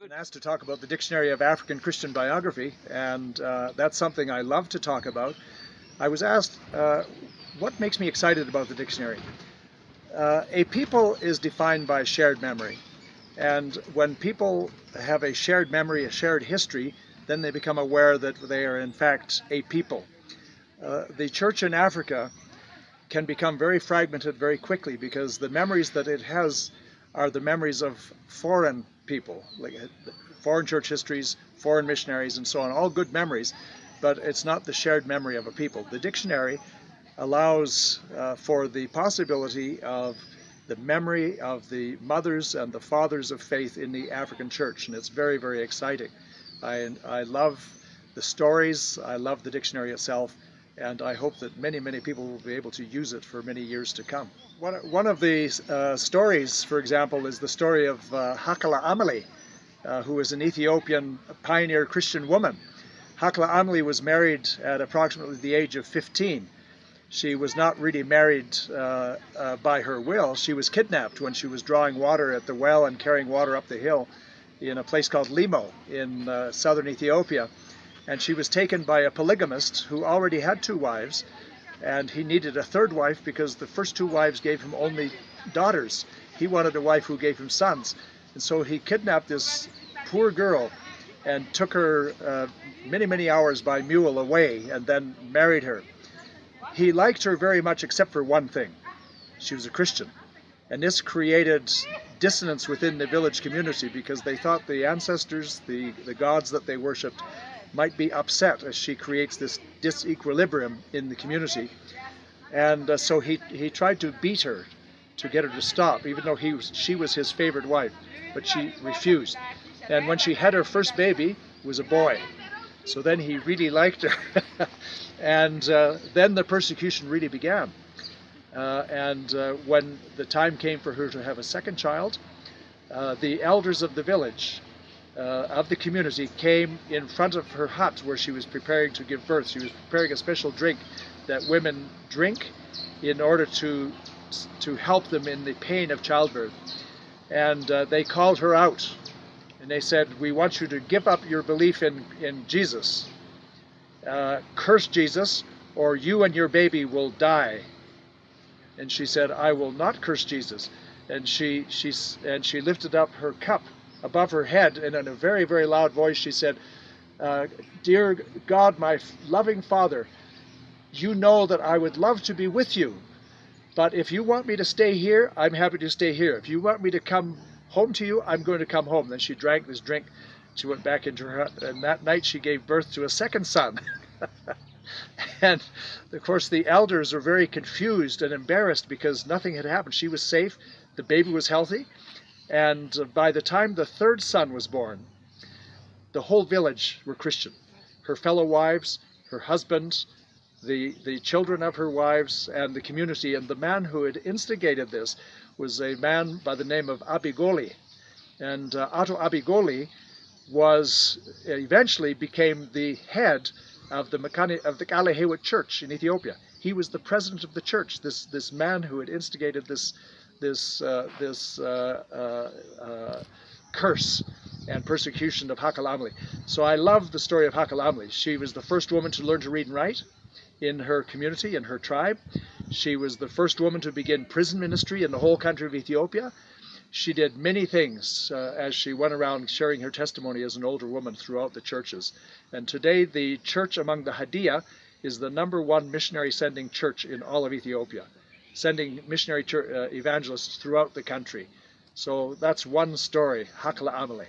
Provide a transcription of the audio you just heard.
Been asked to talk about the Dictionary of African Christian Biography, and that's something I love to talk about. I was asked, what makes me excited about the dictionary? A people is defined by shared memory, and when people have a shared memory, a shared history, then they become aware that they are in fact a people. The church in Africa can become very fragmented very quickly because the memories that it has are the memories of foreign people, like foreign church histories, foreign missionaries, and so on, all good memories, but it's not the shared memory of a people. The dictionary allows for the possibility of the memory of the mothers and the fathers of faith in the African church, and it's very, very exciting. I love the stories, I love the dictionary itself, and I hope that many, many people will be able to use it for many years to come. One of the stories, for example, is the story of Hakala Amali, who was an Ethiopian pioneer Christian woman. Hakala Amali was married at approximately the age of 15. She was not really married by her will. She was kidnapped when she was drawing water at the well and carrying water up the hill in a place called Limo in southern Ethiopia. And she was taken by a polygamist who already had 2 wives, and he needed a 3rd wife because the first 2 wives gave him only daughters. He wanted a wife who gave him sons. And so he kidnapped this poor girl and took her many, many hours by mule away and then married her. He liked her very much except for one thing. She was a Christian. And this created dissonance within the village community because they thought the ancestors, the gods that they worshipped, might be upset as she creates this disequilibrium in the community. And so he tried to beat her to get her to stop, even though she was his favorite wife, but she refused. And when she had her first baby, it was a boy. So then he really liked her. And then the persecution really began. When the time came for her to have a 2nd child, the elders of the village, of the community, came in front of her hut where she was preparing to give birth. She was preparing a special drink that women drink in order to help them in the pain of childbirth. And they called her out and they said, "We want you to give up your belief in Jesus. Curse Jesus or you and your baby will die." And she said, "I will not curse Jesus." And she lifted up her cup above her head, and in a very, very loud voice she said, "Dear God, my loving Father, you know that I would love to be with you, but if you want me to stay here, I'm happy to stay here. If you want me to come home to you, I'm going to come home." Then she drank this drink, she went back into her hut, and that night she gave birth to a 2nd son. And of course the elders were very confused and embarrassed because nothing had happened. She was safe, the baby was healthy, and by the time the 3rd son was born, the whole village were Christian. Her fellow wives, her husband, the children of her wives, and the community. And the man who had instigated this was a man by the name of Abigoli. And Otto Abigoli eventually became the head of the Kalehewit Church in Ethiopia. He was the president of the church, this man who had instigated this curse and persecution of Hakala Amali. So I love the story of Hakala Amali. She was the first woman to learn to read and write in her community, in her tribe. She was the first woman to begin prison ministry in the whole country of Ethiopia. She did many things as she went around sharing her testimony as an older woman throughout the churches. And today the church among the Hadia is the #1 missionary sending church in all of Ethiopia, sending missionary evangelists throughout the country. So that's one story, Hakala Amali.